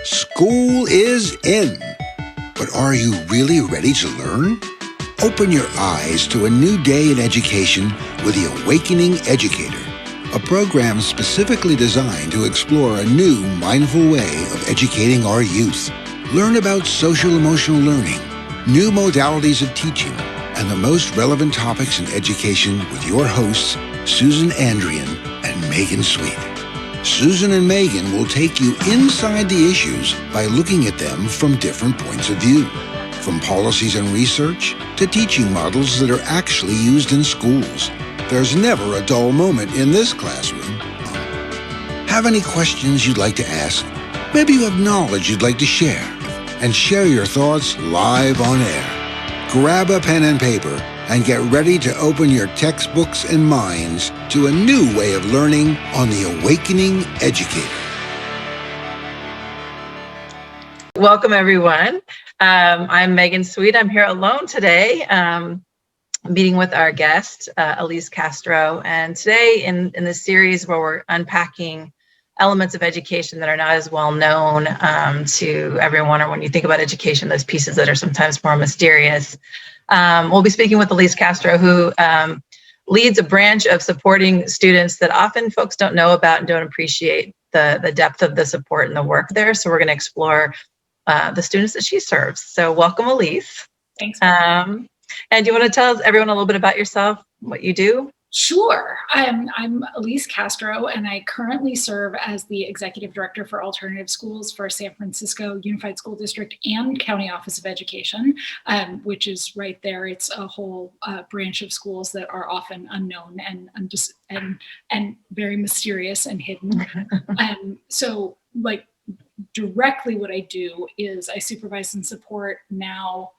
School is in. But are you really ready to learn? Open your eyes to a new day in education with the Awakening Educator, a program specifically designed to explore a new, mindful way of educating our youth. Learn about social-emotional learning, new modalities of teaching, and the most relevant topics in education with your hosts, Susan Andrian and Megan Sweet. Susan and Megan will take you inside the issues by looking at them from different points of view, from policies and research to teaching models that are actually used in schools. There's never a dull moment in this classroom. Have any questions you'd like to ask? Maybe you have knowledge you'd like to share, and share your thoughts live on air. Grab a pen and paper and get ready to open your textbooks and minds to a new way of learning on the Awakening Educator. Welcome, everyone. I'm Megan Sweet. I'm here alone today, meeting with our guest, Alysse Castro. And today in this series where we're unpacking elements of education that are not as well known to everyone, or when you think about education, those pieces that are sometimes more mysterious. We'll be speaking with Alysse Castro, who leads a branch of supporting students that often folks don't know about and don't appreciate the depth of the support and the work there. So we're going to explore the students that she serves. So welcome, Alysse. Thanks. And do you want to tell everyone a little bit about yourself, what you do? Sure. I'm Alysse Castro, and I currently serve as the Executive Director for Alternative Schools for San Francisco Unified School District and County Office of Education, which is right there. It's a whole branch of schools that are often unknown and very mysterious and hidden. So, like, directly what I do is I supervise and support now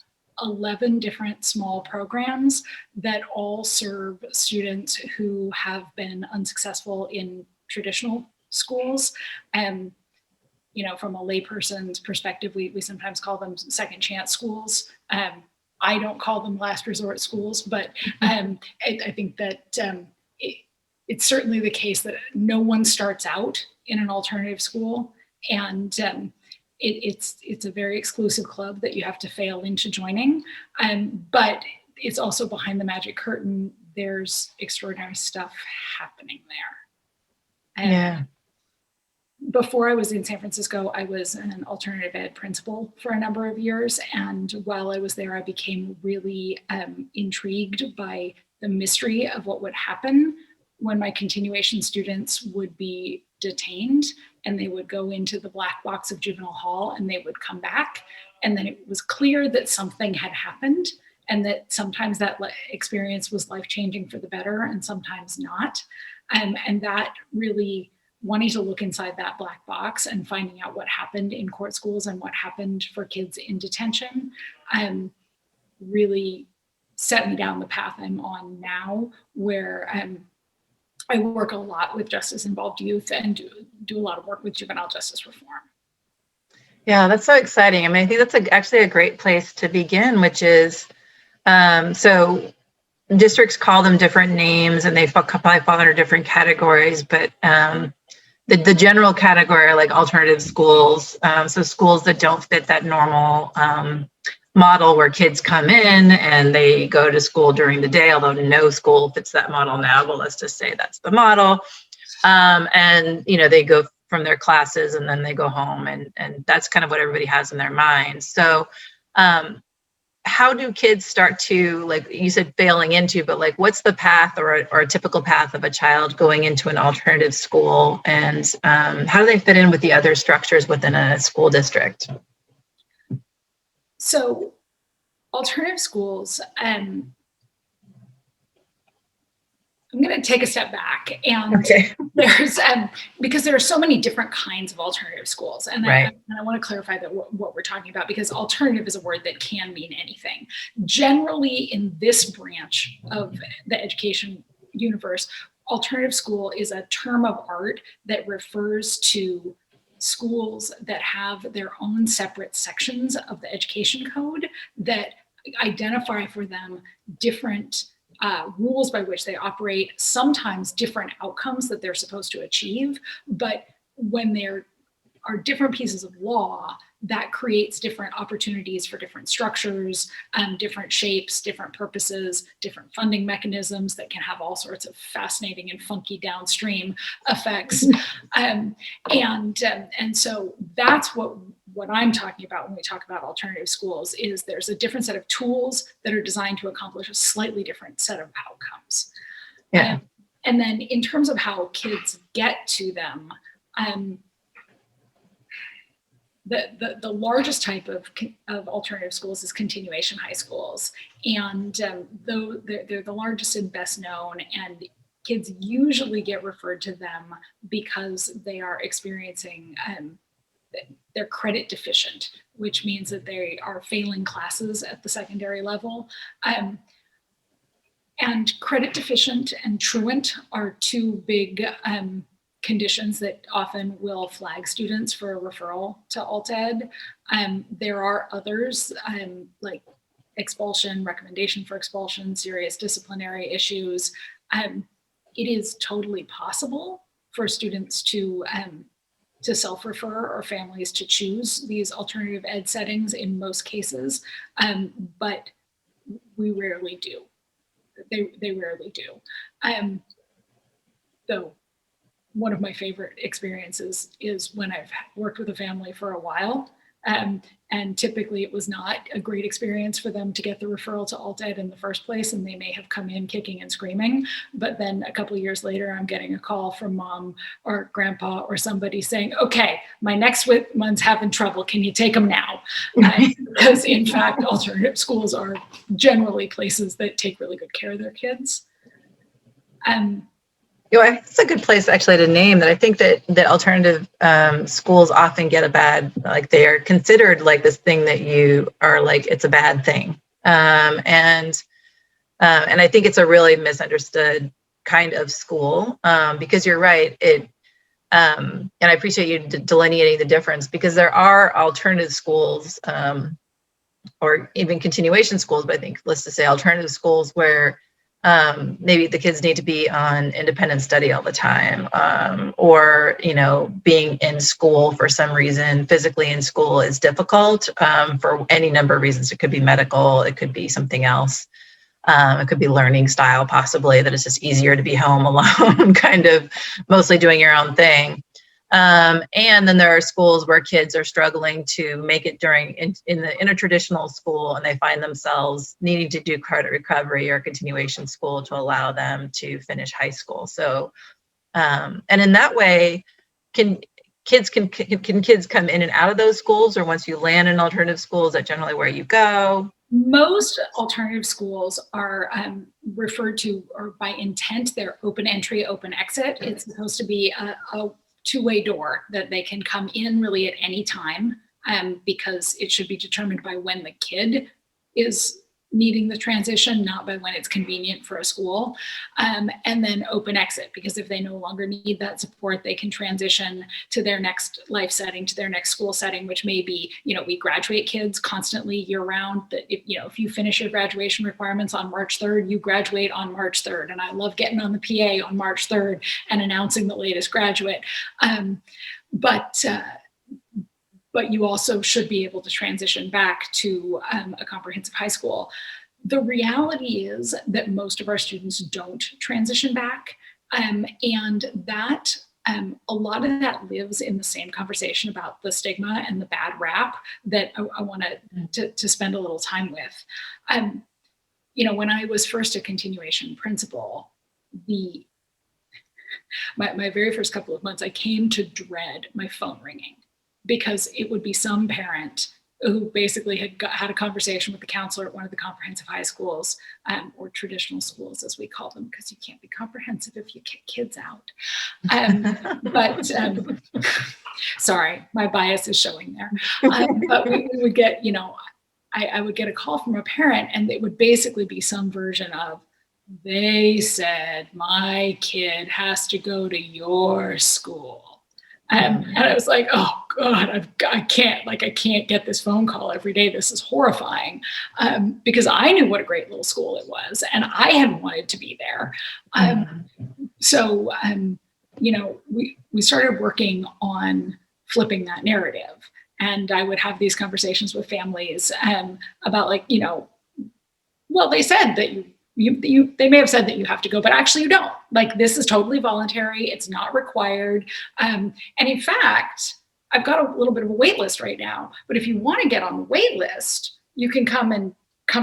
11 different small programs that all serve students who have been unsuccessful in traditional schools. And, from a layperson's perspective, we sometimes call them second chance schools. I don't call them last resort schools, but I think that it's certainly the case that no one starts out in an alternative school. And it's a very exclusive club that you have to fail into joining. But it's also behind the magic curtain. There's extraordinary stuff happening there. Yeah. Before I was in San Francisco, I was an alternative ed principal for a number of years. And while I was there, I became really intrigued by the mystery of what would happen when my continuation students would be detained, and they would go into the black box of juvenile hall and they would come back. And then it was clear that something had happened, and that sometimes that experience was life-changing for the better and sometimes not. And that really, wanting to look inside that black box and finding out what happened in court schools and what happened for kids in detention, really set me down the path I'm on now, where I work a lot with justice-involved youth and do a lot of work with juvenile justice reform. Yeah, that's so exciting. I mean, I think that's actually a great place to begin, which is, so districts call them different names and they probably fall under different categories, but the general category are like alternative schools. So schools that don't fit that normal model where kids come in and they go to school during the day, although no school fits that model now, but let's just say that's the model. And, they go from their classes and then they go home, and that's kind of what everybody has in their minds. So how do kids start to, like you said, failing into, but like what's the path or a typical path of a child going into an alternative school, and how do they fit in with the other structures within a school district? So alternative schools, I'm going to take a step back, and okay. There's because there are so many different kinds of alternative schools, and right. I want to clarify that what we're talking about, because alternative is a word that can mean anything. Generally, in this branch of the education universe, alternative school is a term of art that refers to schools that have their own separate sections of the education code that identify for them different rules by which they operate, sometimes different outcomes that they're supposed to achieve. But when they're are different pieces of law that creates different opportunities for different structures, different shapes, different purposes, different funding mechanisms that can have all sorts of fascinating and funky downstream effects. And so that's what I'm talking about when we talk about alternative schools, is there's a different set of tools that are designed to accomplish a slightly different set of outcomes. Yeah. And then in terms of how kids get to them, the largest type of alternative schools is continuation high schools. And though they're the largest and best known, and kids usually get referred to them because they are experiencing, they're credit deficient, which means that they are failing classes at the secondary level. And credit deficient and truant are two big conditions that often will flag students for a referral to alt ed. There are others like expulsion, recommendation for expulsion, serious disciplinary issues. It is totally possible for students to self-refer, or families to choose these alternative ed settings in most cases, but we rarely do. They rarely do. Though one of my favorite experiences is when I've worked with a family for a while, and typically it was not a great experience for them to get the referral to alt ed in the first place, and they may have come in kicking and screaming, but then a couple of years later I'm getting a call from mom or grandpa or somebody saying, okay, my next one's having trouble, can you take them now? Because in fact alternative schools are generally places that take really good care of their kids. It's a good place actually to name that. I think that alternative schools often get a bad, like they are considered like this thing that you are like, it's a bad thing. And I think it's a really misunderstood kind of school, because you're right. And I appreciate you delineating the difference, because there are alternative schools, or even continuation schools, but I think let's just say alternative schools where maybe the kids need to be on independent study all the time, or, being in school for some reason, physically in school is difficult, for any number of reasons. It could be medical, it could be something else. It could be learning style, possibly, that it's just easier to be home alone, kind of mostly doing your own thing. And then there are schools where kids are struggling to make it in a traditional school, and they find themselves needing to do credit recovery or continuation school to allow them to finish high school. So, and in that way, can kids come in and out of those schools, or once you land in alternative schools, is that generally where you go? Most alternative schools are referred to, or by intent, they're open entry, open exit. It's supposed to be a two-way door that they can come in really at any time, because it should be determined by when the kid is needing the transition, not by when it's convenient for a school. And then open exit, because if they no longer need that support, they can transition to their next life setting, to their next school setting, which may be, we graduate kids constantly year round. That if you finish your graduation requirements on March 3rd, you graduate on March 3rd. And I love getting on the PA on March 3rd and announcing the latest graduate. But you also should be able to transition back to a comprehensive high school. The reality is that most of our students don't transition back, and that a lot of that lives in the same conversation about the stigma and the bad rap that I want to spend a little time with. When I was first a continuation principal, my very first couple of months, I came to dread my phone ringing, because it would be some parent who basically had a conversation with the counselor at one of the comprehensive high schools, or traditional schools, as we call them, because you can't be comprehensive if you kick kids out. But sorry, my bias is showing there. But we would get, I would get a call from a parent, and it would basically be some version of, they said my kid has to go to your school. And I was like, oh God, I can't get this phone call every day. This is horrifying, because I knew what a great little school it was, and I had wanted to be there. So we started working on flipping that narrative. And I would have these conversations with families about like, well, they said that they may have said that you have to go, but actually you don't. Like, this is totally voluntary. It's not required. And in fact, I've got a little bit of a wait list right now, but if you want to get on the wait list, you can come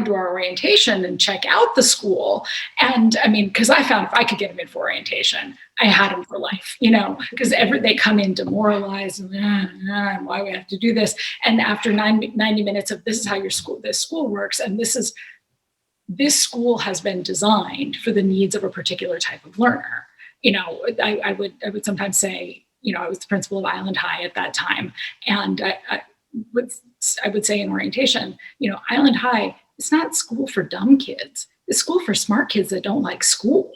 to our orientation and check out the school. And I mean, because I found if I could get them in for orientation, I had them for life, because they come in demoralized and why we have to do this. And after 90 minutes of this is how this school works, and this school has been designed for the needs of a particular type of learner. I would sometimes say, I was the principal of Island High at that time. And I would say in orientation, Island High, it's not school for dumb kids. It's school for smart kids that don't like school.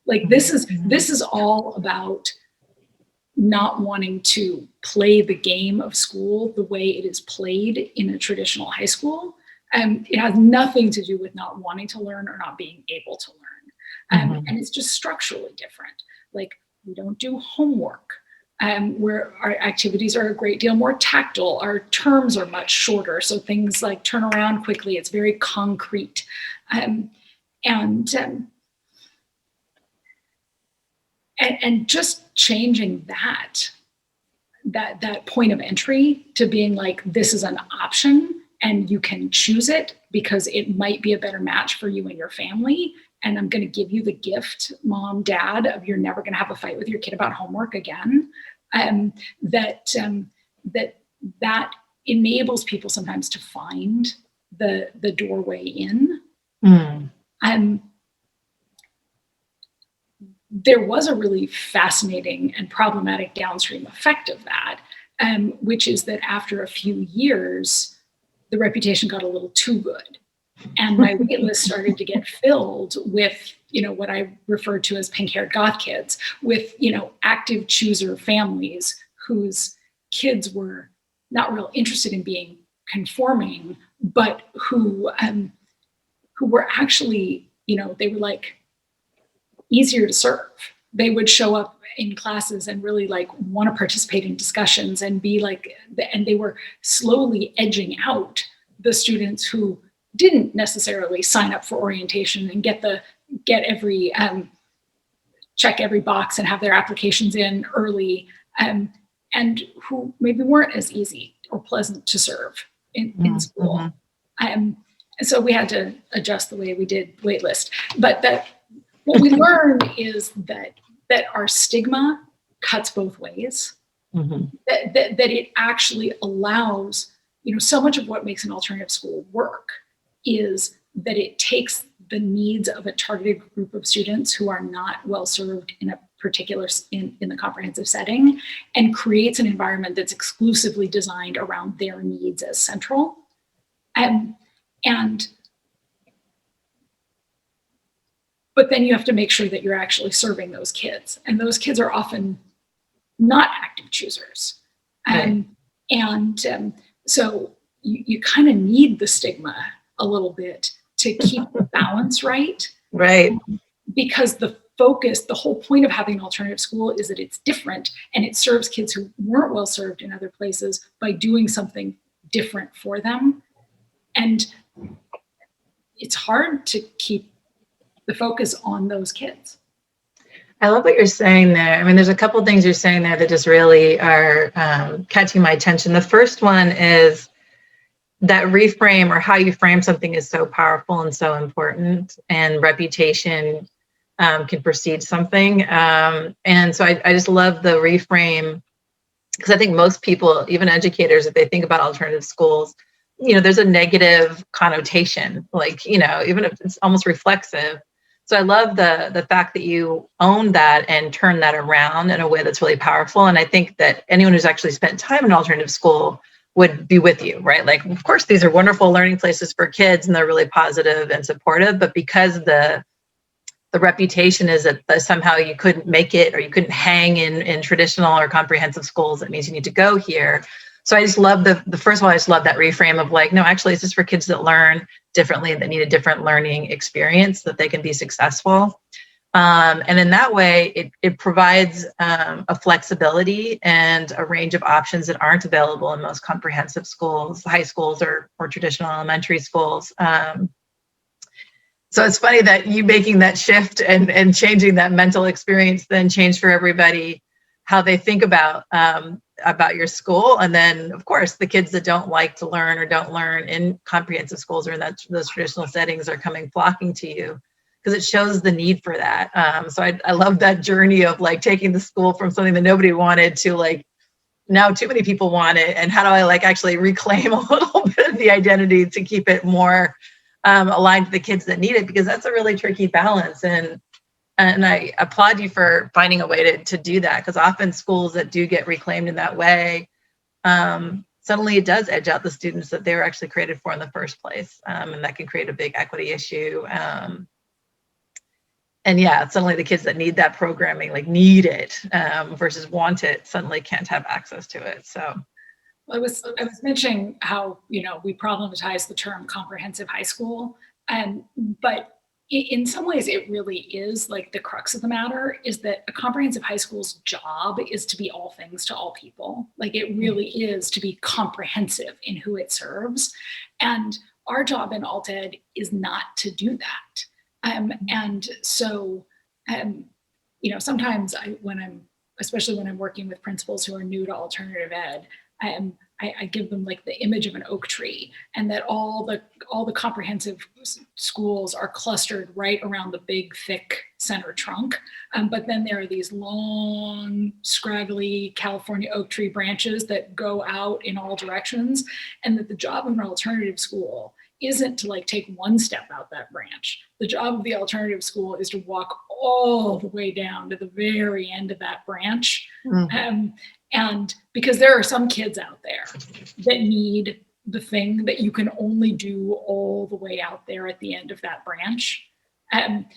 Like, this is all about not wanting to play the game of school the way it is played in a traditional high school. It has nothing to do with not wanting to learn or not being able to learn. And it's just structurally different. Like, we don't do homework, where our activities are a great deal more tactile. Our terms are much shorter. So things like turn around quickly, it's very concrete. And just changing that point of entry to being like, this is an option and you can choose it because it might be a better match for you and your family. And I'm going to give you the gift, mom, dad, of you're never going to have a fight with your kid about homework again. That enables people sometimes to find the doorway in. There was a really fascinating and problematic downstream effect of that, which is that after a few years, the reputation got a little too good. And my wait list started to get filled with, what I refer to as pink-haired goth kids, with, active chooser families whose kids were not real interested in being conforming, but who were actually, they were like easier to serve. They would show up in classes and really like want to participate in discussions and be like, and they were slowly edging out the students who didn't necessarily sign up for orientation and check every box and have their applications in early, and who maybe weren't as easy or pleasant to serve in school. And so we had to adjust the way we did waitlist. But what we learned is that our stigma cuts both ways. That it actually allows, so much of what makes an alternative school work is that it takes the needs of a targeted group of students who are not well served in a particular in the comprehensive setting, and creates an environment that's exclusively designed around their needs as central. But then you have to make sure that you're actually serving those kids, and those kids are often not active choosers. So you kind of need the stigma a little bit to keep the balance right. Right. Because the whole point of having an alternative school is that it's different, and it serves kids who weren't well served in other places by doing something different for them. And it's hard to keep the focus on those kids. I love what you're saying there. I mean, there's a couple of things you're saying there that just really are catching my attention. The first one is that reframe, or how you frame something, is so powerful and so important, and reputation can precede something. And so I just love the reframe, because I think most people, even educators, if they think about alternative schools, there's a negative connotation, like, even if it's almost reflexive. So I love the fact that you own that and turn that around in a way that's really powerful. And I think that anyone who's actually spent time in alternative school would be with you, right? Like, of course, these are wonderful learning places for kids, and they're really positive and supportive, but because the reputation is that somehow you couldn't make it, or you couldn't hang in traditional or comprehensive schools, that means you need to go here. So I just love the first of all, I just love that reframe of like, no, actually, it's just for kids that learn differently, that need a different learning experience, that they can be successful. And in that way, it provides a flexibility and a range of options that aren't available in most comprehensive schools, high schools, or traditional elementary schools. So it's funny that you making that shift and changing that mental experience then changed for everybody how they think about your school. And then, of course, the kids that don't like to learn or don't learn in comprehensive schools or in those traditional settings are flocking to you because it shows the need for that. So I love that journey of like taking the school from something that nobody wanted to like now too many people want it. And how do I like actually reclaim a little bit of the identity to keep it more aligned to the kids that need it, because that's a really tricky balance. And I applaud you for finding a way to do that, because often schools that do get reclaimed in that way, suddenly it does edge out the students that they were actually created for in the first place. And that can create a big equity issue. And yeah, suddenly the kids that need that programming, like need it versus want it, suddenly can't have access to it. So I was mentioning how, we problematize the term comprehensive high school, but in some ways it really is like the crux of the matter is that a comprehensive high school's job is to be all things to all people. Like it really is to be comprehensive in who it serves. And our job in alt ed is not to do that. And so, sometimes especially when I'm working with principals who are new to alternative ed, I give them like the image of an oak tree, and that all the comprehensive schools are clustered right around the big, thick center trunk. But then there are these long, scraggly California oak tree branches that go out in all directions, and that the job of an alternative school isn't to like take one step out that branch. The job of the alternative school is to walk all the way down to the very end of that branch. Mm-hmm. And because there are some kids out there that need the thing that you can only do all the way out there at the end of that branch. And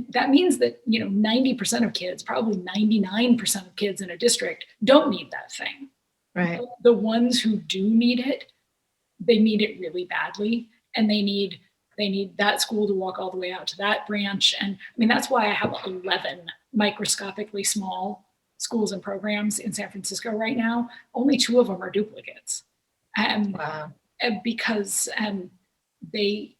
that means that, 90% of kids, probably 99% of kids in a district don't need that thing. Right. The ones who do need it, they need it really badly. And they need that school to walk all the way out to that branch. And I mean, that's why I have 11 microscopically small schools and programs in San Francisco right now. Only 2 of them are duplicates. Wow. Because they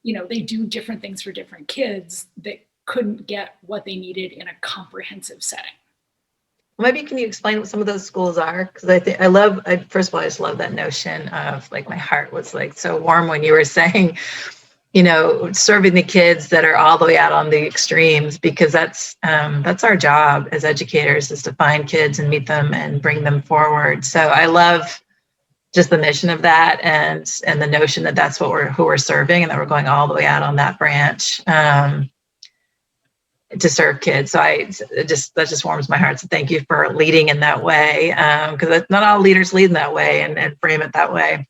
do different things for different kids that couldn't get what they needed in a comprehensive setting. Maybe can you explain what some of those schools are? Because first of all, I just love that notion of like, my heart was like so warm when you were saying, serving the kids that are all the way out on the extremes, because that's our job as educators, is to find kids and meet them and bring them forward. So I love just the mission of that and the notion that that's who we're serving, and that we're going all the way out on that branch to serve kids. So that just warms my heart. So thank you for leading in that way, because not all leaders lead in that way and frame it that way.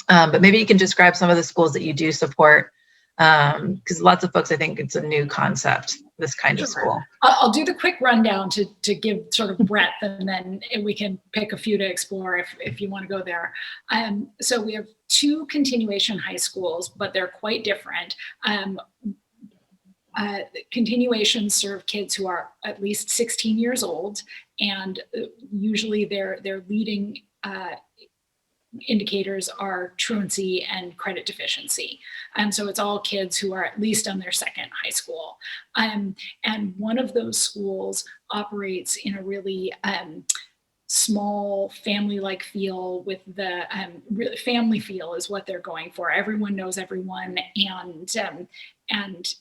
But maybe you can describe some of the schools that you do support, because lots of folks, I think it's a new concept, this kind of school. I'll do the quick rundown to give sort of breadth, and then we can pick a few to explore if you want to go there. So we have 2 continuation high schools, but they're quite different. Continuations serve kids who are at least 16 years old, and usually their leading indicators are truancy and credit deficiency. And so it's all kids who are at least on their second high school. And one of those schools operates in a really small family-like feel, with the family feel is what they're going for. Everyone knows everyone, and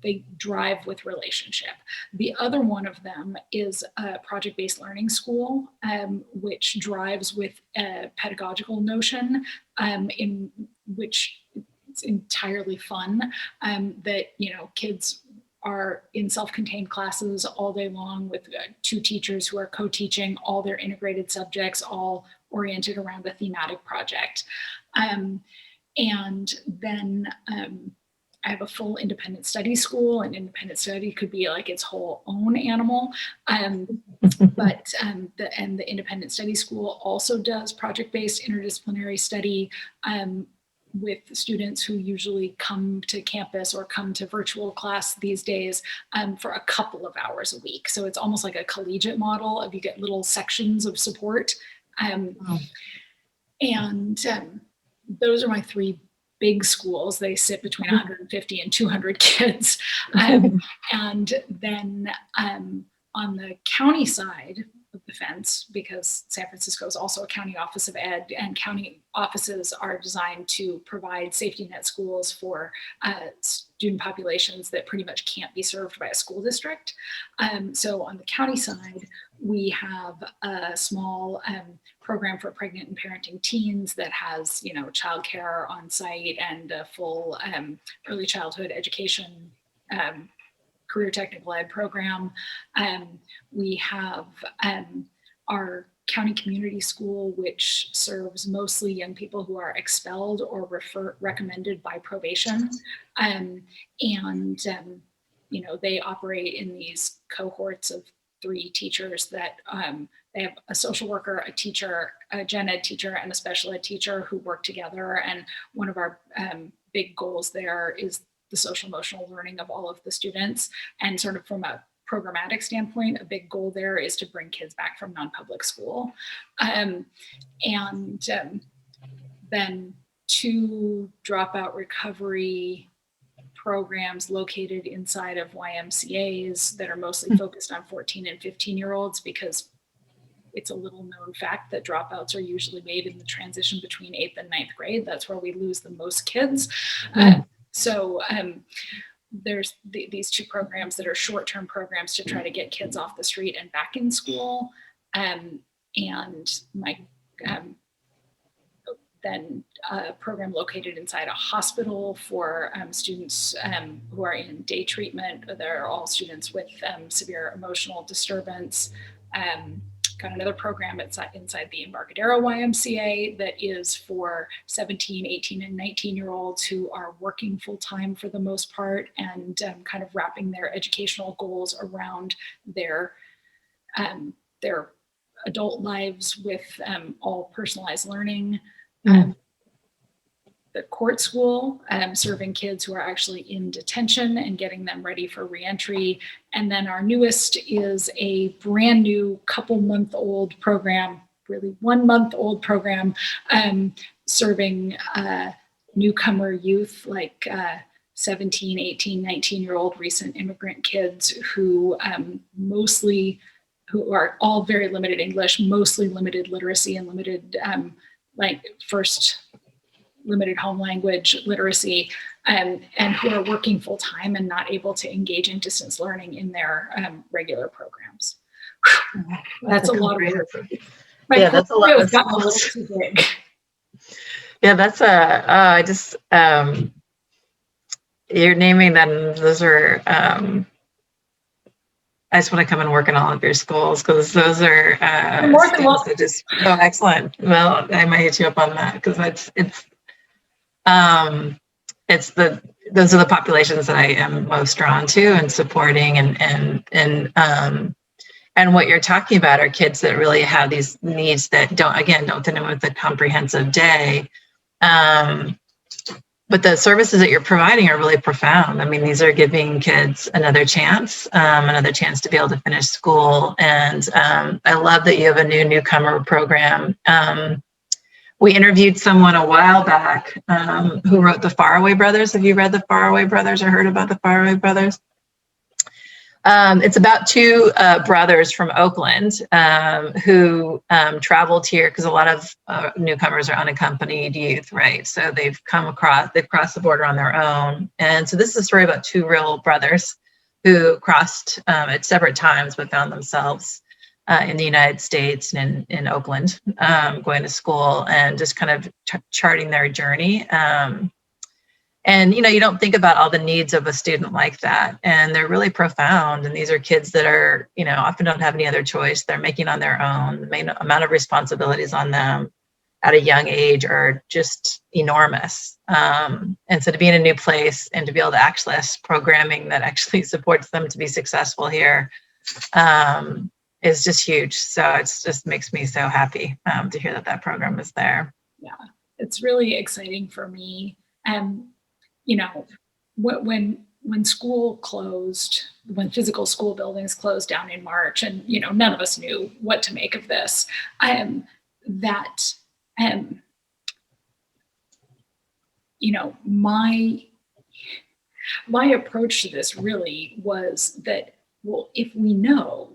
they drive with relationship. The other one of them is a project-based learning school, which drives with a pedagogical notion, in which it's entirely fun, that kids are in self-contained classes all day long with 2 teachers who are co-teaching all their integrated subjects, all oriented around a thematic project. And then I have a full independent study school, and independent study could be like its whole own animal. But the independent study school also does project-based interdisciplinary study, with students who usually come to campus or come to virtual class these days for a couple of hours a week. So it's almost like a collegiate model of you get little sections of support. Those are my three big schools. They sit between 150 and 200 kids. And then on the county side of the fence, because San Francisco is also a county office of ed, and county offices are designed to provide safety net schools for student populations that pretty much can't be served by a school district. So on the county side, we have a small program for pregnant and parenting teens that has, childcare on site and a full early childhood education career technical ed program. We have our county community school, which serves mostly young people who are expelled or recommended by probation. They operate in these cohorts of 3 teachers that they have a social worker, a teacher, a gen ed teacher, and a special ed teacher who work together. And one of our big goals there is the social emotional learning of all of the students. And sort of from a programmatic standpoint, a big goal there is to bring kids back from non-public school. Then 2 dropout recovery programs located inside of YMCAs that are mostly focused on 14 and 15-year-olds, because it's a little known fact that dropouts are usually made in the transition between 8th and 9th grade. That's where we lose the most kids. So there's these 2 programs that are short-term programs to try to get kids off the street and back in school. And my then a program located inside a hospital for students who are in day treatment. They're all students with severe emotional disturbance. Got another program inside the Embarcadero YMCA that is for 17, 18, and 19-year-olds who are working full-time for the most part, and kind of wrapping their educational goals around their adult lives with all personalized learning. The court school, serving kids who are actually in detention and getting them ready for reentry. And then our newest is a brand new couple-month-old program, really 1-month-old program, serving newcomer youth like 17, 18, 19-year-old recent immigrant kids who are all very limited English, mostly limited literacy and limited first limited home language literacy, and who are working full time and not able to engage in distance learning in their regular programs. That's a lot of work. That's a lot. That's a little too big. Yeah, that's you're naming them. Those are, I just want to come and work in all of your schools, because those are more than welcome. that just excellent. Well, I might hit you up on that, because those are the populations that I am most drawn to and supporting, and what you're talking about are kids that really have these needs that don't fit in with a comprehensive day. But the services that you're providing are really profound. I mean, these are giving kids another chance to be able to finish school. And I love that you have a newcomer program. We interviewed someone a while back who wrote the Faraway Brothers. Have you read the Faraway Brothers or heard about the Faraway Brothers? It's about 2 brothers from Oakland who traveled here, because a lot of newcomers are unaccompanied youth, right? So they've crossed the border on their own. And so this is a story about 2 real brothers who crossed at separate times, but found themselves in the United States and in Oakland, going to school and just kind of charting their journey. And, you don't think about all the needs of a student like that. And they're really profound. And these are kids that are, often don't have any other choice. They're making on their own. The main amount of responsibilities on them at a young age are just enormous. And so to be in a new place and to be able to access programming that actually supports them to be successful here is just huge. So it just makes me so happy to hear that program is there. Yeah. what's really exciting for me, you know, when school closed, when physical school buildings closed down in March, and you know, none of us knew what to make of this, you know, my approach to this really was that, well, if we know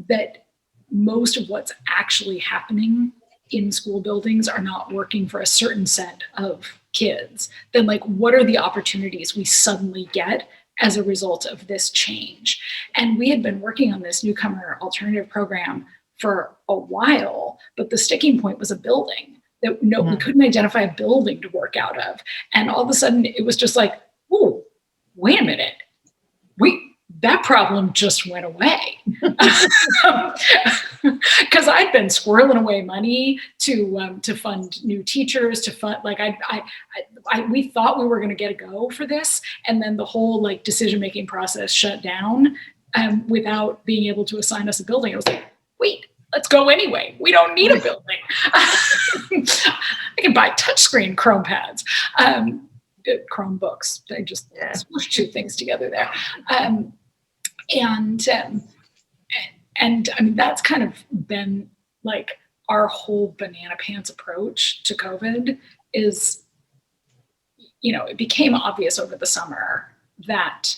that most of what's actually happening in school buildings are not working for a certain set of kids, then like, what are the opportunities we suddenly get as a result of this change? And we had been working on this newcomer alternative program for a while, but the sticking point was a building. That we couldn't identify a building to work out of. And all of a sudden it was just like, oh, wait a minute. That problem just went away. Because I'd been squirreling away money to fund new teachers, to fund, like we thought we were going to get a go for this. And then the whole like decision-making process shut down without being able to assign us a building. I was like, wait, let's go anyway. We don't need a building. I can buy touchscreen Chrome pads, Chromebooks. I just smush two things together there. And I mean, that's kind of been like our whole banana pants approach to COVID is, you know, it became obvious over the summer that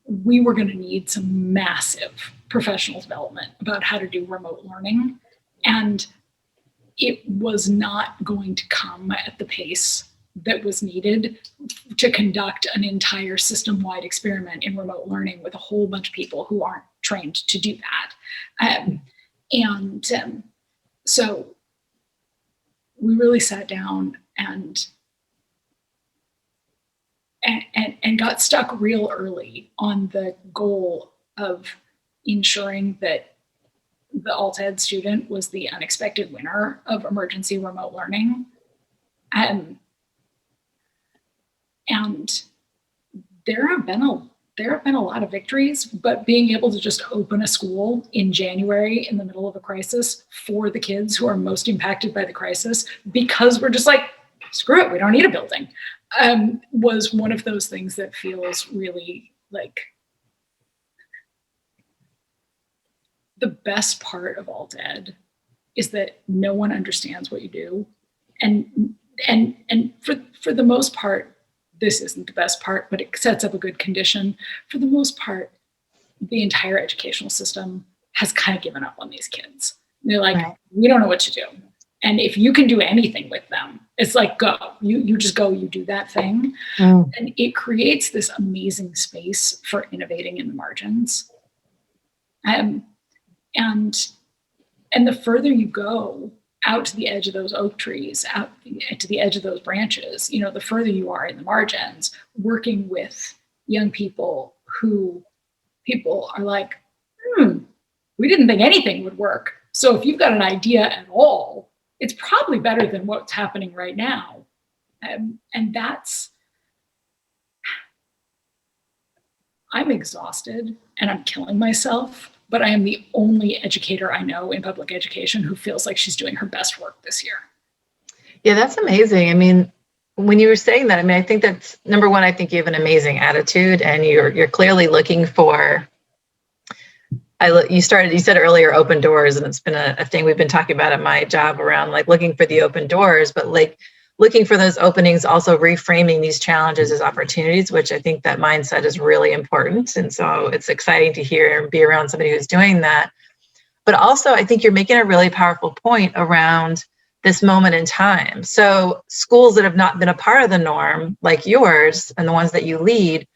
we were going to need some massive professional development about how to do remote learning. And it was not going to come at the pace that was needed to conduct an entire system-wide experiment in remote learning with a whole bunch of people who aren't trained to do that. So we really sat down and got stuck real early on the goal of ensuring that the alt-ed student was the unexpected winner of emergency remote learning. And there have been a lot of victories, but being able to just open a school in January in the middle of a crisis for the kids who are most impacted by the crisis, because we're just like, screw it, we don't need a building, was one of those things that feels really like the best part of alt-ed is that no one understands what you do. And for the most part, this isn't the best part, but it sets up a good condition. For the most part, the entire educational system has kind of given up on these kids. They're like, right, we don't know what to do. And if you can do anything with them, it's like, go, you just go, you do that thing. And it creates this amazing space for innovating in the margins. And the further you go out to the edge of those oak trees, out to the edge of those branches, you know, the further you are in the margins, working with young people who people are like, we didn't think anything would work. So if you've got an idea at all, it's probably better than what's happening right now. And I'm exhausted and I'm killing myself, but I am the only educator I know in public education who feels like she's doing her best work this year. Yeah, that's amazing. I mean, when you were saying that, I mean, I think that's, number one, I think you have an amazing attitude and you're clearly looking for, you said earlier, open doors, and it's been a thing we've been talking about at my job around like looking for the open doors, but like looking for those openings, also reframing these challenges as opportunities, which I think that mindset is really important. And so it's exciting to hear and be around somebody who's doing that. But also, I think you're making a really powerful point around this moment in time. So schools that have not been a part of the norm, like yours and the ones that you lead,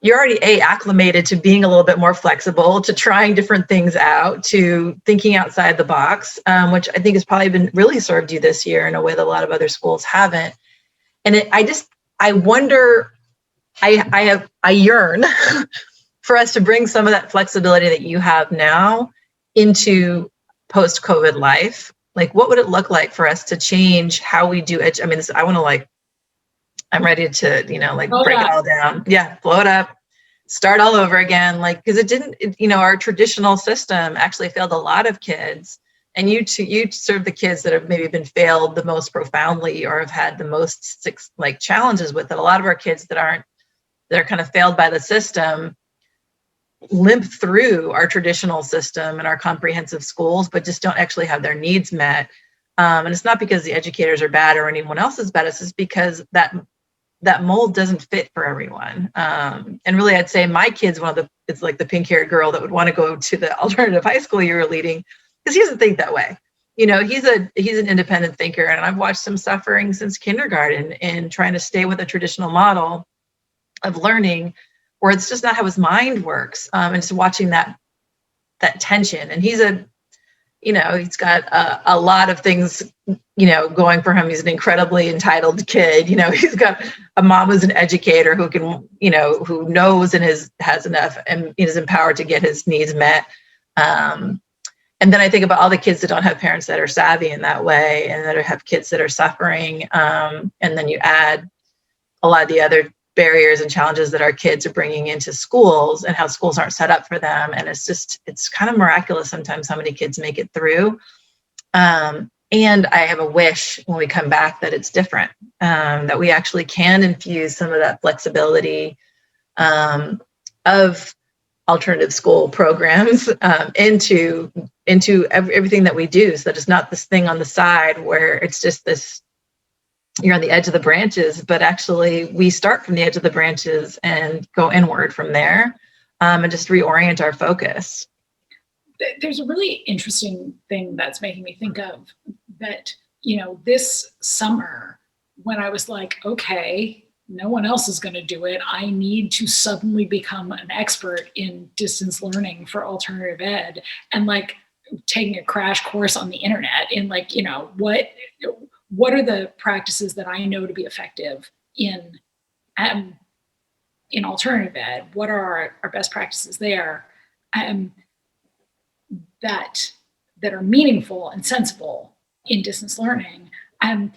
you're already acclimated to being a little bit more flexible, to trying different things out, to thinking outside the box, which I think has probably been really served you this year in a way that a lot of other schools haven't. And I wonder, I yearn for us to bring some of that flexibility that you have now into post-COVID life. Like, what would it look like for us to change how we do it? I mean, I'm ready to, break it all down. Yeah, blow it up. start all over again, like, because our traditional system actually failed a lot of kids. And you serve the kids that have maybe been failed the most profoundly or have had the most challenges with it. A lot of our kids that are kind of failed by the system limp through our traditional system and our comprehensive schools, but just don't actually have their needs met. And it's not because the educators are bad or anyone else is bad. It's just because that mold doesn't fit for everyone. And really, I'd say my kid's it's like the pink-haired girl that would want to go to the alternative high school you were leading, because he doesn't think that way. He's an independent thinker, and I've watched him suffering since kindergarten in trying to stay with a traditional model of learning, where it's just not how his mind works. And just watching that tension. And he's he's got a lot of things, going for him. He's an incredibly entitled kid. He's got a mom who's an educator who can, who knows and has enough and is empowered to get his needs met. And then I think about all the kids that don't have parents that are savvy in that way and that have kids that are suffering. And then you add a lot of the other barriers and challenges that our kids are bringing into schools and how schools aren't set up for them. And it's kind of miraculous sometimes how many kids make it through. And I have a wish when we come back that it's different, that we actually can infuse some of that flexibility of alternative school programs into everything that we do, so that it's not this thing on the side where it's just this, you're on the edge of the branches, but actually we start from the edge of the branches and go inward from there, and just reorient our focus. There's a really interesting thing that's making me think of that, this summer when I was like, okay, no one else is going to do it. I need to suddenly become an expert in distance learning for alternative ed, and taking a crash course on the internet in what are the practices that I know to be effective in alternative ed? What are our best practices there that are meaningful and sensible in distance learning? I've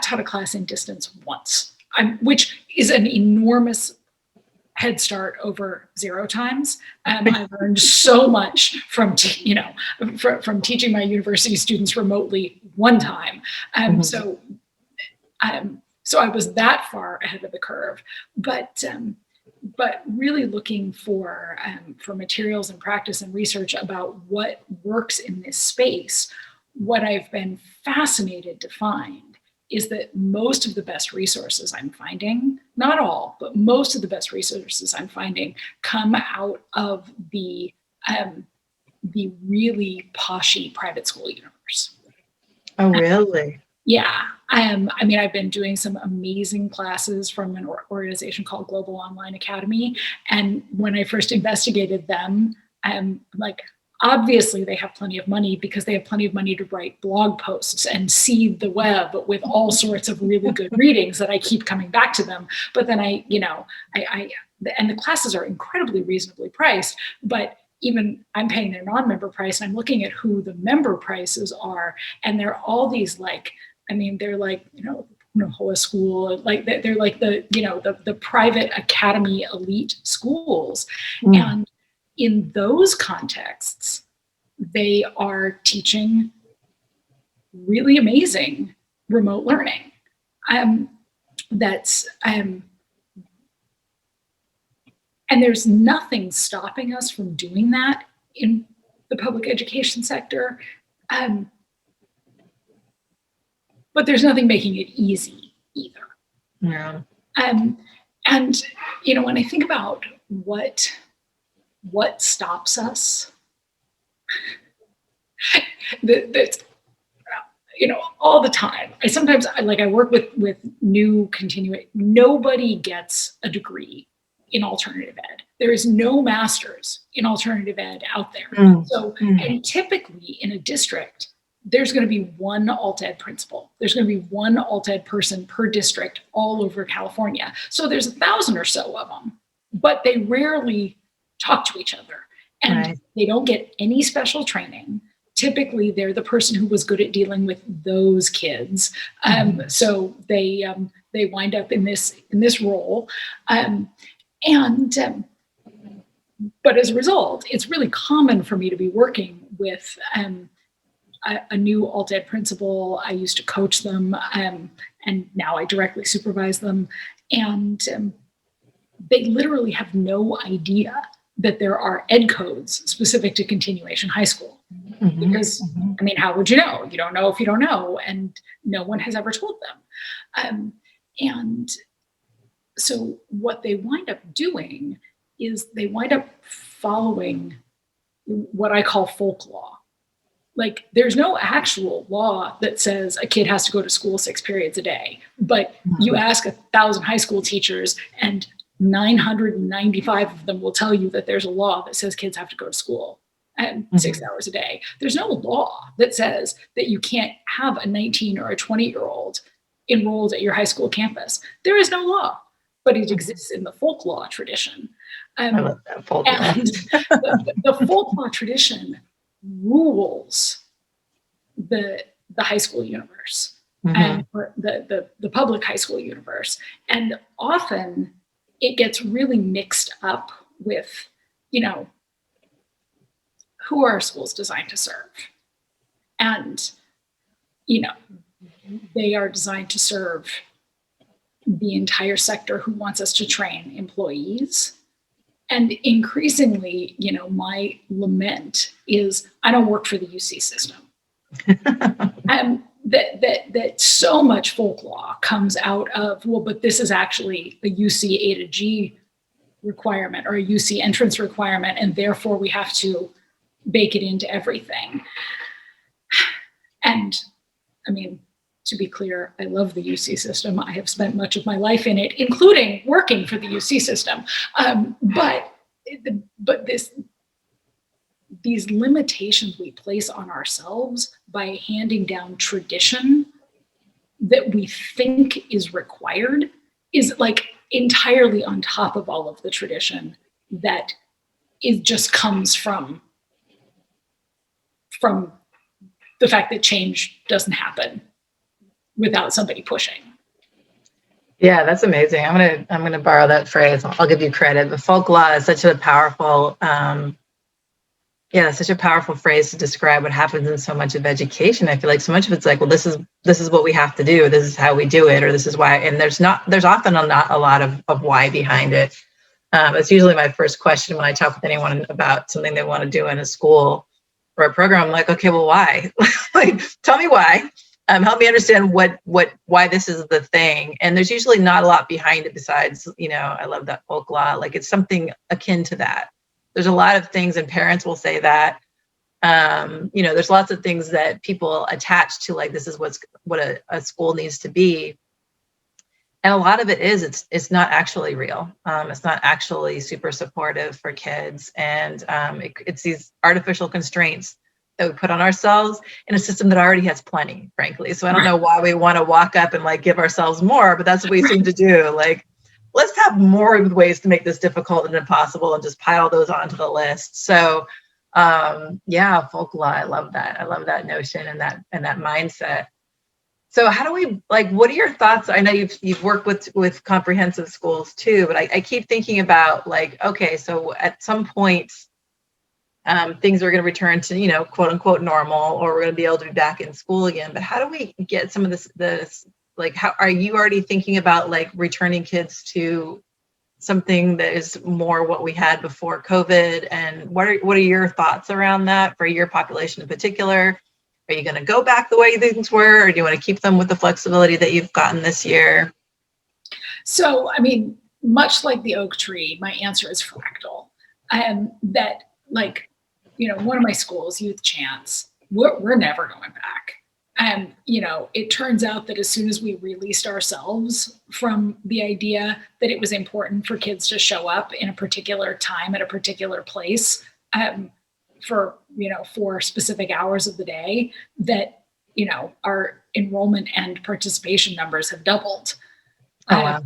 taught a class in distance once, which is an enormous head start over 0 times. I learned so much from teaching my university students remotely one time. So I was that far ahead of the curve, but really looking for materials and practice and research about what works in this space. What I've been fascinated to find is that most of the best resources I'm finding, not all, but most of the best resources I'm finding come out of the really poshy private school universe. Oh, really? Yeah. I've been doing some amazing classes from an organization called Global Online Academy. And when I first investigated them, I'm like, obviously they have plenty of money because they have plenty of money to write blog posts and seed the web with all sorts of really good readings that I keep coming back to them. But then and the classes are incredibly reasonably priced, but even I'm paying their non-member price, and I'm looking at who the member prices are, and they're all these they're like, Nohoa School, they're like the private academy elite schools. And in those contexts, they are teaching really amazing remote learning. And there's nothing stopping us from doing that in the public education sector. But there's nothing making it easy either. Yeah. And when I think about what stops us, that's all the time. I work with new continuing. Nobody gets a degree in alternative ed. There is no master's in alternative ed out there. And typically in a district, there's going to be one alt ed principal. There's going to be one alt ed person per district all over California. So there's 1,000 or so of them, but they rarely talk to each other, and they don't get any special training. Typically, they're the person who was good at dealing with those kids. So they wind up in this role. And but as a result, it's really common for me to be working with a new alt ed principal. I used to coach them, and now I directly supervise them. And they literally have no idea that there are ed codes specific to continuation high school. Mm-hmm. Because, I mean, how would you know? You don't know if you don't know, and no one has ever told them. And so what they wind up doing is they wind up following what I call folk law. Like, there's no actual law that says a kid has to go to school 6 periods a day, but you ask 1,000 high school teachers and 995 of them will tell you that there's a law that says kids have to go to school and 6 hours a day. There's no law that says that you can't have a 19 or a 20-year-old enrolled at your high school campus. There is no law, but it exists in the folk law tradition. I love that folk law. And the folk law tradition rules the high school universe and the public high school universe. And often it gets really mixed up with, who are our schools designed to serve? And, they are designed to serve the entire sector who wants us to train employees. And increasingly, my lament is I don't work for the UC system. That so much folk law comes out of, well, but this is actually a UC A to G requirement or a UC entrance requirement, and therefore we have to bake it into everything. And I mean, to be clear, I love the UC system. I have spent much of my life in it, including working for the UC system. But these limitations we place on ourselves by handing down tradition that we think is required is like entirely on top of all of the tradition that it just comes from the fact that change doesn't happen without somebody pushing. Yeah, that's amazing. I'm gonna borrow that phrase. I'll give you credit. But folk law is such a powerful, such a powerful phrase to describe what happens in so much of education. I feel like so much of it's like, well, this is what we have to do. This is how we do it, or this is why. And there's often not a lot of why behind it. It's usually my first question when I talk with anyone about something they want to do in a school or a program. I'm like, okay, well, why? Like, tell me why. Help me understand why this is the thing. And there's usually not a lot behind it besides, I love that folk law. Like, it's something akin to that. There's a lot of things, and parents will say that, there's lots of things that people attach to, like, this is what a school needs to be. And a lot of it is, it's not actually real. It's not actually super supportive for kids. And it's these artificial constraints that we put on ourselves in a system that already has plenty, frankly. So I don't know why we want to walk up and like give ourselves more, but that's what we seem to do. Like, let's have more ways to make this difficult and impossible and just pile those onto the list. So folk law, I love that. I love that notion and that mindset. So how do we, like, what are your thoughts? I know you've worked with comprehensive schools too, but I keep thinking about, like, okay, so at some point, things are going to return to, quote unquote normal, or we're going to be able to be back in school again. But how do we get some of this, like, how are you already thinking about, like, returning kids to something that is more what we had before COVID? And what are your thoughts around that for your population in particular? Are you going to go back the way things were, or do you want to keep them with the flexibility that you've gotten this year? So, I mean, much like the oak tree, my answer is fractal. That, like, one of my schools, Youth Chance, we're never going back. And, it turns out that as soon as we released ourselves from the idea that it was important for kids to show up in a particular time at a particular place for, 4 specific hours of the day, that, our enrollment and participation numbers have doubled. Oh, wow.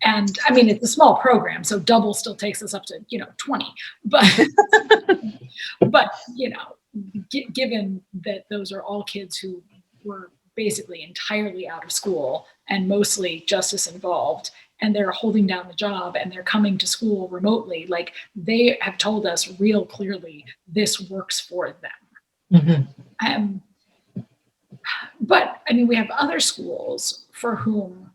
And I mean, it's a small program, so double still takes us up to, 20. But, given that those are all kids who were basically entirely out of school and mostly justice involved, and they're holding down the job and they're coming to school remotely, like they have told us real clearly this works for them. But I mean, we have other schools for whom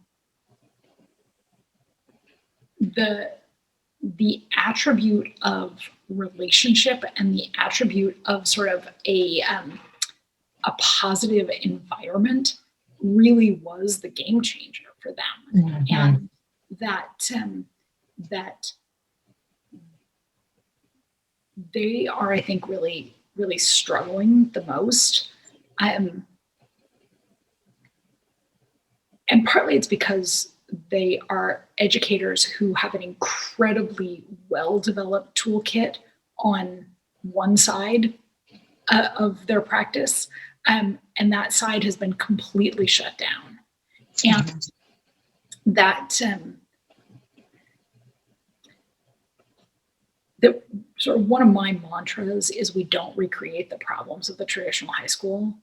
the attribute of relationship and the attribute of sort of a positive environment really was the game changer for them. And that they are, I think, really, really struggling the most. And partly it's because they are educators who have an incredibly well-developed toolkit on one side of their practice, and that side has been completely shut down. And that sort of one of my mantras is we don't recreate the problems of the traditional high school.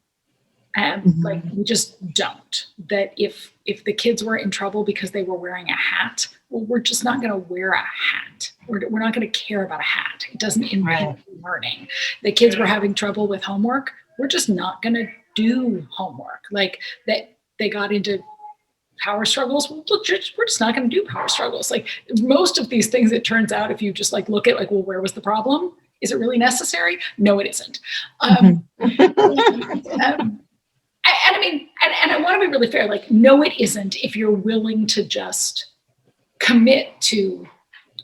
Like we just don't. That if the kids were in trouble because they were wearing a hat, well, we're just not going to wear a hat. We're not going to care about a hat. It doesn't impede learning. The kids were having trouble with homework. We're just not going to do homework. Like that they got into power struggles. We're just not going to do power struggles. Like most of these things, it turns out, if you just like look at like, well, where was the problem? Is it really necessary? No, it isn't. And I mean, and I want to be really fair, like, no, it isn't if you're willing to just commit to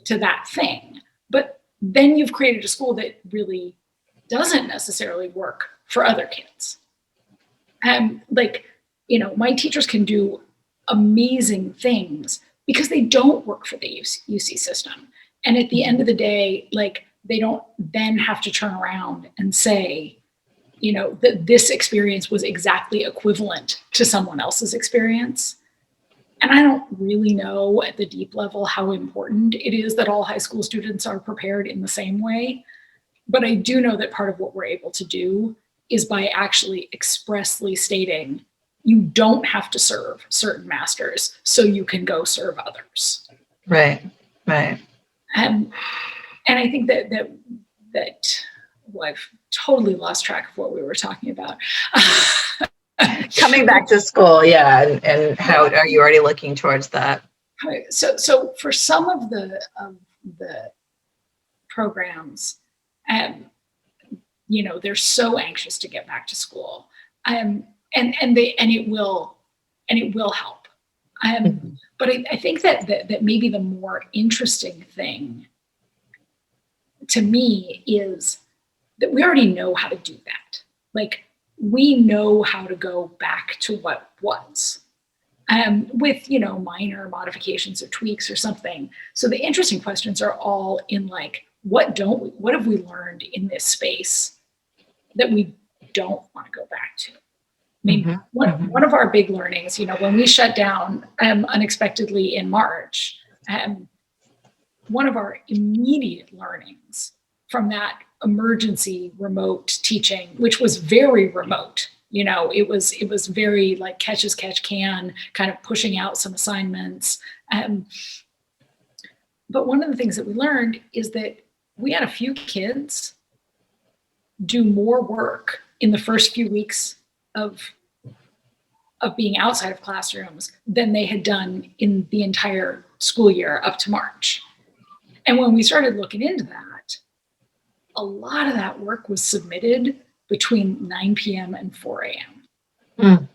that thing. But then you've created a school that really doesn't necessarily work for other kids. Like, you know, my teachers can do amazing things because they don't work for the UC system. And at the end of the day, like, they don't then have to turn around and say, you know, that this experience was exactly equivalent to someone else's experience. And I don't really know at the deep level how important it is that all high school students are prepared in the same way. But I do know that part of what we're able to do is by actually expressly stating, you don't have to serve certain masters so you can go serve others. Right. And I think that well, I've totally lost track of what we were talking about. Coming back to school, yeah, and how are you already looking towards that? So for some of the programs, you know, they're so anxious to get back to school, and it will help. But I think that maybe the more interesting thing to me is that we already know how to do that. Like, we know how to go back to what was, with, you know, minor modifications or tweaks or something. So the interesting questions are all in like, what have we learned in this space that we don't want to go back to? I mean, one of our big learnings, you know, when we shut down unexpectedly in March, one of our immediate learnings from that emergency remote teaching, which was very remote, you know, it was very like catch as catch can, kind of pushing out some assignments. But one of the things that we learned is that we had a few kids do more work in the first few weeks of being outside of classrooms than they had done in the entire school year up to March. And when we started looking into that, a lot of that work was submitted between 9 p.m. and 4 a.m.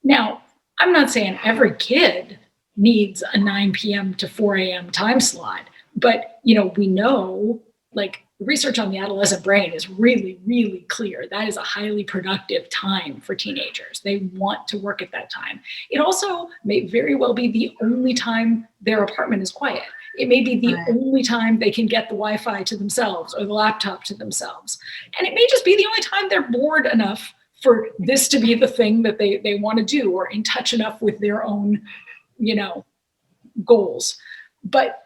Now, I'm not saying every kid needs a 9 p.m. to 4 a.m. time slot, but, you know, we know, like, research on the adolescent brain is really, really clear. That is a highly productive time for teenagers. They want to work at that time. It also may very well be the only time their apartment is quiet. It may be the only time they can get the Wi-Fi to themselves or the laptop to themselves. And it may just be the only time they're bored enough for this to be the thing that they want to do, or in touch enough with their own, you know, goals. But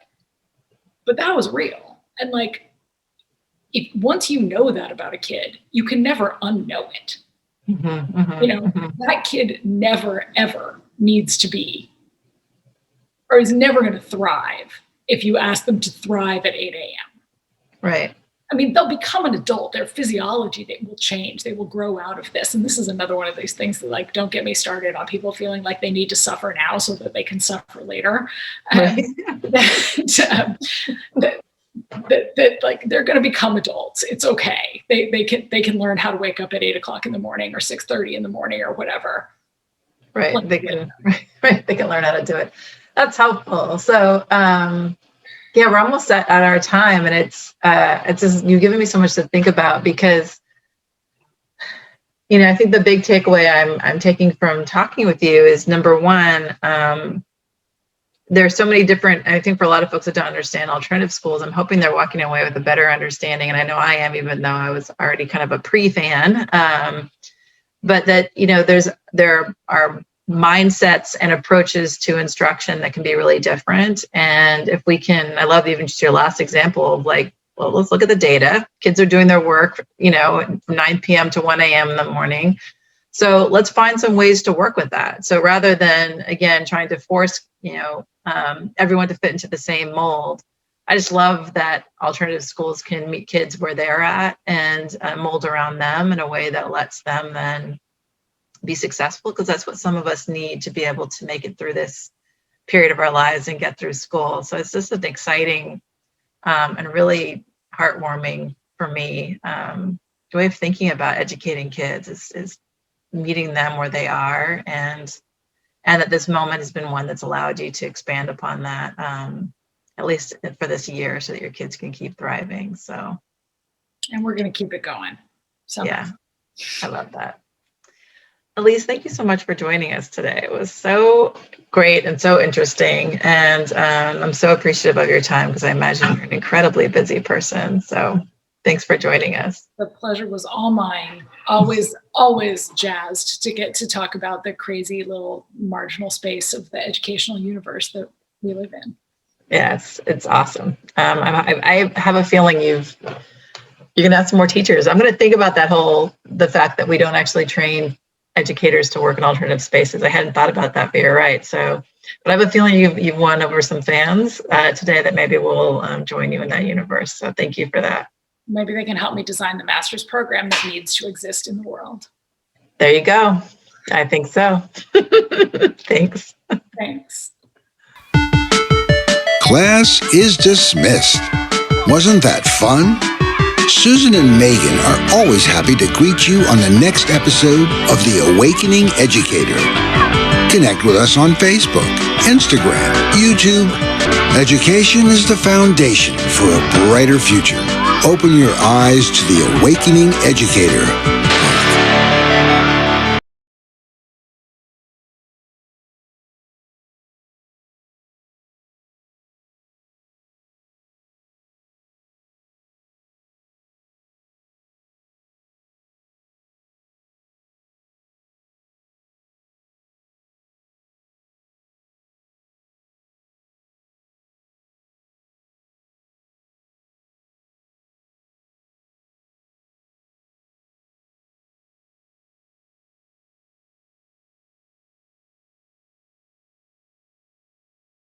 that was real. And like, if once you know that about a kid, you can never unknow it. You know, that kid never, ever needs to be or is never going to thrive if you ask them to thrive at 8 a.m. Right. I mean, they'll become an adult. Their physiology, they will change. They will grow out of this. And this is another one of these things that, like, don't get me started on people feeling like they need to suffer now so that they can suffer later. Right. That like they're going to become adults. It's okay. They can learn how to wake up at 8 o'clock in the morning or 6:30 in the morning or whatever. Right. They can learn how to do it. That's helpful. So, yeah, we're almost at our time, and it's just, you've given me so much to think about, because, I think the big takeaway I'm taking from talking with you is, number one, there's so many different, I think for a lot of folks that don't understand alternative schools, I'm hoping they're walking away with a better understanding. And I know I am, even though I was already kind of a pre-fan, but that, there are mindsets and approaches to instruction that can be really different. And if we can, I love even just your last example of, like, well, let's look at the data. Kids are doing their work, from 9 p.m. to 1 a.m. in the morning. So let's find some ways to work with that. So rather than, again, trying to force, everyone to fit into the same mold, I just love that alternative schools can meet kids where they're at and mold around them in a way that lets them then be successful, because that's what some of us need to be able to make it through this period of our lives and get through school. So it's just an exciting and really heartwarming for me. The way of thinking about educating kids is meeting them where they are, and that this moment has been one that's allowed you to expand upon that, at least for this year, so that your kids can keep thriving. So, and we're going to keep it going. So yeah, I love that. Alysse, thank you so much for joining us today. It was so great and so interesting. And I'm so appreciative of your time, because I imagine you're an incredibly busy person. So thanks for joining us. The pleasure was all mine. Always jazzed to get to talk about the crazy little marginal space of the educational universe that we live in. Yes, it's awesome. I have a feeling you're going to have some more teachers. I'm going to think about the fact that we don't actually train educators to work in alternative spaces. I hadn't thought about that, but you're right. So, but I have a feeling you've won over some fans today that maybe will join you in that universe. So thank you for that. Maybe they can help me design the master's program that needs to exist in the world. There you go. I think so. Thanks. Thanks. Class is dismissed. Wasn't that fun? Susan and Megan are always happy to greet you on the next episode of The Awakening Educator. Connect with us on Facebook, Instagram, YouTube. Education is the foundation for a brighter future. Open your eyes to The Awakening Educator.